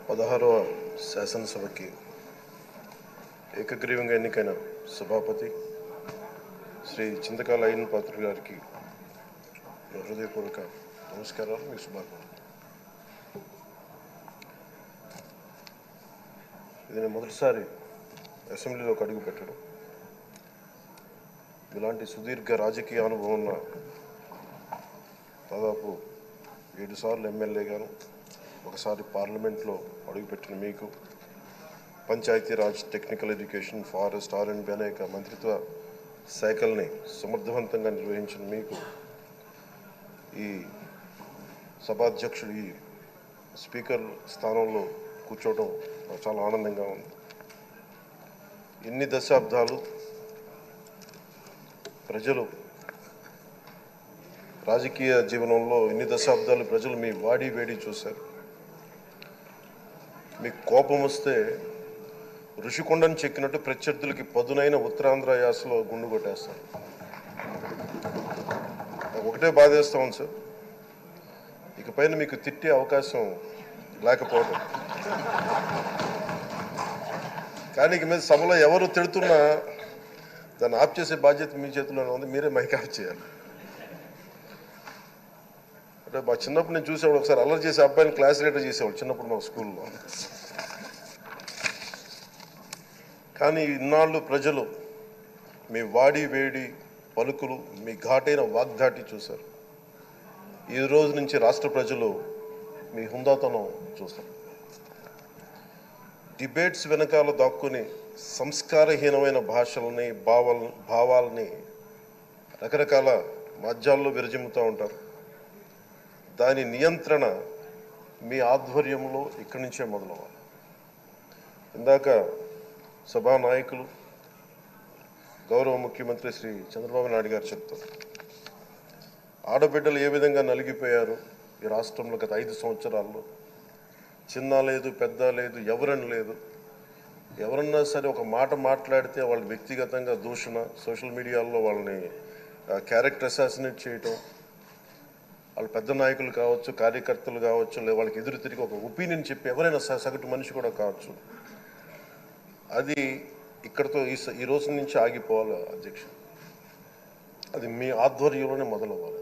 16వ శాసనసభకి ఏకగ్రీవంగా ఎన్నికైన సభాపతి శ్రీ చింతకాయల అయ్యన్న పాత్రుడు గారికి హృదయపూర్వక నమస్కారాలు. మీ శుభాకాంక్షలు. ఇది నేను మొదటిసారి అసెంబ్లీలోకి అడుగు పెట్టడం. ఇలాంటి సుదీర్ఘ రాజకీయ అనుభవం ఉన్న దాదాపు 7 సార్లు ఎమ్మెల్యేగాను, ఒకసారి పార్లమెంట్లో అడుగుపెట్టిన మీకు, Panchayati Raj, technical education, forest, R&B అనేక మంత్రిత్వ శాఖల్ని సమర్థవంతంగా నిర్వహించిన మీకు ఈ సభాధ్యక్షుడు, ఈ స్పీకర్ స్థానంలో కూర్చోవడం నాకు చాలా ఆనందంగా ఉంది. ఇన్ని దశాబ్దాలు ప్రజలు రాజకీయ జీవనంలో ప్రజలు మీ వాడి వేడి చూశారు. మీకు కోపం వస్తే ఋషికొండను చెక్కినట్టు ప్రత్యర్థులకి పదునైన ఉత్తరాంధ్ర యాసలో గుండు కొట్టేస్తారు. ఒకటే బాధేస్తా ఉంది సార్, ఇకపైన మీకు తిట్టే అవకాశం లేకపోవడం. కానీ ఇక మీద సభలో ఎవరు తిడుతున్నా దాన్ని ఆఫ్ చేసే బాధ్యత మీ చేతిలోనే ఉంది. మీరే మైక్ ఆఫ్ చేయాలి. అంటే మా చిన్నప్పుడు నేను చూసేవాడు, ఒకసారి అల్లరి చేసే అబ్బాయిని క్లాస్ లీడర్ చేసేవాడు చిన్నప్పుడు మా స్కూల్లో. కానీ ఇన్నాళ్ళు ప్రజలు మీ వాడి వేడి పలుకులు, మీ ఘాటైన వాగ్దాటి చూశారు. ఈ రోజు నుంచి రాష్ట్ర ప్రజలు మీ హుందాతనం చూస్తారు. డిబేట్స్ వెనకాల దాక్కుని సంస్కారహీనమైన భాషల్ని, భావాలని రకరకాల మాధ్యాల్లో విరజిమ్ముతూ ఉంటారు. దాని నియంత్రణ మీ ఆధ్వర్యంలో ఇక్కడి నుంచే మొదలవ్వాలి. ఇందాక సభానాయకులు, గౌరవ ముఖ్యమంత్రి శ్రీ చంద్రబాబు నాయుడు గారు చెప్తారు, ఆడబిడ్డలు ఏ విధంగా నలిగిపోయారు ఈ రాష్ట్రంలో గత 5 సంవత్సరాల్లో. చిన్న లేదు, పెద్ద లేదు, ఎవరని లేదు. ఎవరన్నా సరే ఒక మాట మాట్లాడితే వాళ్ళు వ్యక్తిగతంగా దూషణ, సోషల్ మీడియాలో వాళ్ళని క్యారెక్టర్ అసాసినేట్ చేయటం, వాళ్ళు పెద్ద నాయకులు కావచ్చు, కార్యకర్తలు కావచ్చు, లేదా వాళ్ళకి ఎదురు తిరిగి ఒక ఒపీనియన్ చెప్పి ఎవరైనా సగటు మనిషి కూడా కావచ్చు, అది ఇక్కడితో ఈ రోజు నుంచి ఆగిపోవాలి అధ్యక్ష. అది మీ ఆధ్వర్యంలోనే మొదలవ్వాలి.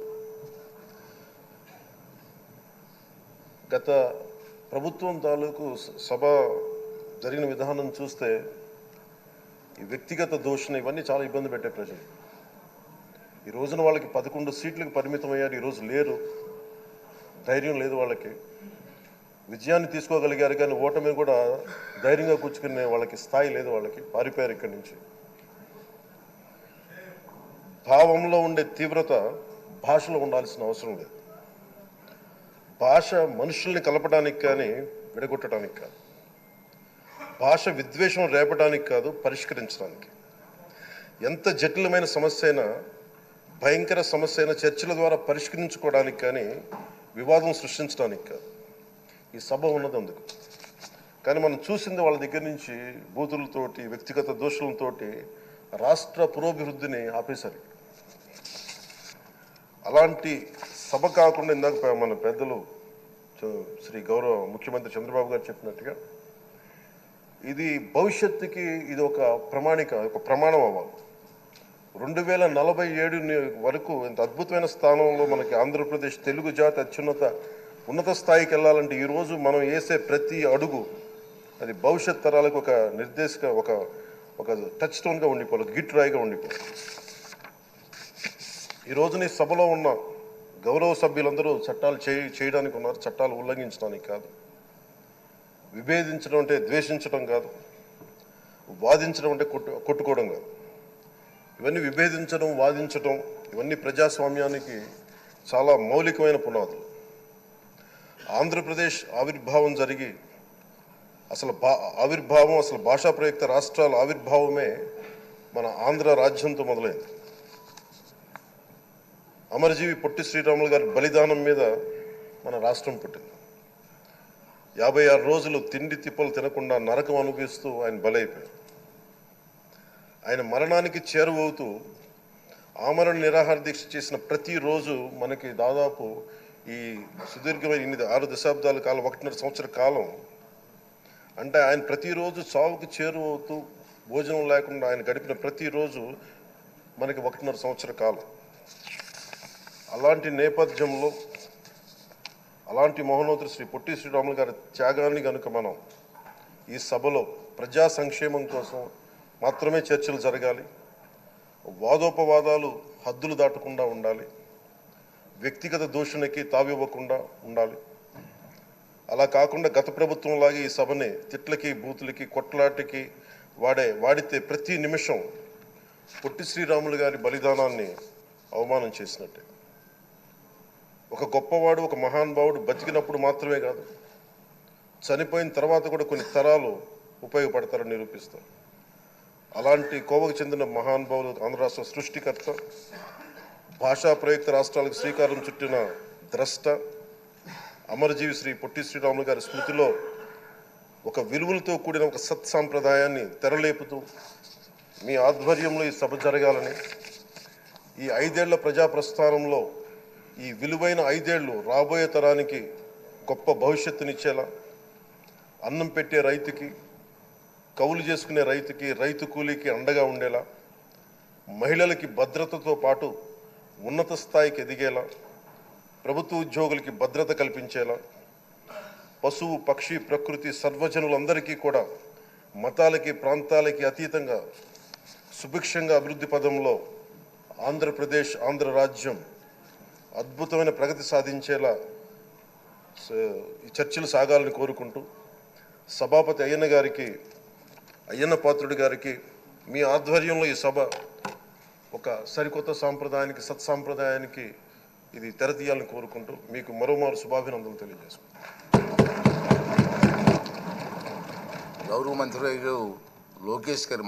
గత ప్రభుత్వం తాలూకు సభ జరిగిన విధానం చూస్తే ఈ వ్యక్తిగత దూషణ ఇవన్నీ చాలా ఇబ్బంది పెట్టే ప్రజలు. ఈ రోజున వాళ్ళకి 11 సీట్లకు పరిమితం అయ్యారు, ఈరోజు లేరు, ధైర్యం లేదు వాళ్ళకి. విజయాన్ని తీసుకోగలిగారు కానీ ఓటమి కూడా ధైర్యంగా కూర్చుకునే వాళ్ళకి స్థాయి లేదు, వాళ్ళకి పారిపోయారు ఇక్కడి నుంచి. భావంలో ఉండే తీవ్రత భాషలో ఉండాల్సిన అవసరం లేదు. భాష మనుషుల్ని కలపడానికి కానీ విడగొట్టడానికి కాదు. భాష విద్వేషం రేపడానికి కాదు, పరిష్కరించడానికి. ఎంత జటిలమైన సమస్య అయినా, భయంకర సమస్య అయినా చర్చల ద్వారా పరిష్కరించుకోవడానికి కానీ వివాదం సృష్టించడానికి కాదు. ఈ సభ ఉన్నది అందుకు. కానీ మనం చూసింది వాళ్ళ దగ్గర నుంచి బూతులతోటి, వ్యక్తిగత దోషులతోటి రాష్ట్ర పురోభివృద్ధిని ఆపేశారు. అలాంటి సభ కాకుండా ఇందాక మన పెద్దలు శ్రీ గౌరవ ముఖ్యమంత్రి చంద్రబాబు గారు చెప్పినట్టుగా ఇది భవిష్యత్తుకి ఇది ఒక ప్రమాణం అవ్వాలి. 2047 వరకు ఇంత అద్భుతమైన స్థానంలో మనకి ఆంధ్రప్రదేశ్ తెలుగు జాతి ఉన్నత స్థాయికి వెళ్ళాలంటే ఈరోజు మనం వేసే ప్రతి అడుగు అది భవిష్యత్ తరాలకు ఒక నిర్దేశక ఒక టచ్ స్టోన్గా ఉండిపోవాలి, గిట్ రాయిగా ఉండిపోవాలి. ఈ రోజున ఈ సభలో ఉన్న గౌరవ సభ్యులందరూ చట్టాలు చేయడానికి ఉన్నారు, చట్టాలు ఉల్లంఘించడానికి కాదు. విభేదించడం అంటే ద్వేషించడం కాదు, వాదించడం అంటే కొట్టుకోవడం కాదు. ఇవన్నీ విభేదించడం, వాదించడం ఇవన్నీ ప్రజాస్వామ్యానికి చాలా మౌలికమైన పునాదులు. ఆంధ్రప్రదేశ్ ఆవిర్భావం జరిగి అసలు భాషా ప్రయుక్త రాష్ట్రాల ఆవిర్భావమే మన ఆంధ్ర రాజ్యంతో మొదలైంది. అమరజీవి పొట్టి శ్రీరాములు గారి బలిదానం మీద మన రాష్ట్రం పుట్టింది. 56 రోజులు తిండి తిప్పలు తినకుండా నరకం అనుభవిస్తూ ఆయన బలైపోయారు. ఆయన మరణానికి చేరువవుతూ ఆమరణ నిరాహార దీక్ష చేసిన ప్రతిరోజు మనకి దాదాపు ఈ సుదీర్ఘమైన 6 దశాబ్దాల కాలం, 1.5 సంవత్సర కాలం అంటే ఆయన ప్రతిరోజు చావుకు చేరువవుతూ భోజనం లేకుండా ఆయన గడిపిన ప్రతిరోజు మనకి 1.5 సంవత్సర కాలం. అలాంటి నేపథ్యంలో అలాంటి మహోన్నతుడు శ్రీ పొట్టి శ్రీరాములు గారి త్యాగాన్ని కనుక మనం ఈ సభలో ప్రజా సంక్షేమం కోసం మాత్రమే చర్చలు జరగాలి, వాదోపవాదాలు హద్దులు దాటకుండా ఉండాలి, వ్యక్తిగత దూషణకి తావివ్వకుండా ఉండాలి. అలా కాకుండా గత ప్రభుత్వంలాగే ఈ సభని తిట్లకి బూతులకి కొట్లాటికి వాడితే ప్రతి నిమిషం పొట్టి శ్రీరాములు గారి బలిదానాన్ని అవమానం చేసినట్టే. ఒక గొప్పవాడు, ఒక మహానుభావుడు బతికినప్పుడు మాత్రమే కాదు, చనిపోయిన తర్వాత కూడా కొన్ని తరాలు ఉపయోగపడతారని నిరూపిస్తారు. అలాంటి కోవకు చెందిన మహానుభావులు ఆంధ్ర రాష్ట్ర సృష్టికర్త, భాషా ప్రయుక్త రాష్ట్రాలకు శ్రీకారం చుట్టిన ద్రష్ట, అమరజీవి శ్రీ పొట్టి శ్రీరాములు గారి స్మృతిలో ఒక విలువలతో కూడిన ఒక సత్సాంప్రదాయాన్ని తెరలేపుతూ మీ ఆధ్వర్యంలో ఈ సభ జరగాలని, ఈ 5 ఏళ్ల ప్రజా ప్రస్థానంలో ఈ విలువైన 5 ఏళ్ళు రాబోయే తరానికి గొప్ప భవిష్యత్తునిచ్చేలా, అన్నం పెట్టే రైతుకి, కౌలు చేసుకునే రైతుకి, రైతు కూలీకి అండగా ఉండేలా, మహిళలకి భద్రతతో పాటు ఉన్నత స్థాయికి ఎదిగేలా, ప్రభుత్వ ఉద్యోగులకి భద్రత కల్పించేలా, పశువు పక్షి ప్రకృతి సర్వజనులందరికీ కూడా మతాలకి ప్రాంతాలకి అతీతంగా సుభిక్షంగా అభివృద్ధి పదంలో ఆంధ్రప్రదేశ్, ఆంధ్ర రాజ్యం అద్భుతమైన ప్రగతి సాధించేలా ఈ చర్చలు సాగాలని కోరుకుంటూ, సభాపతి అయ్యన్న పాత్రుడి గారికి మీ ఆధ్వర్యంలో ఈ సభ ఒక సరికొత్త సాంప్రదాయానికి, సత్సాంప్రదాయానికి ఇది తెరతీయాలని కోరుకుంటూ మీకు మరోమారు శుభాభినందనలు తెలియజేసుకుంటాను. గౌరవ మంత్రి లోకేష్ గారు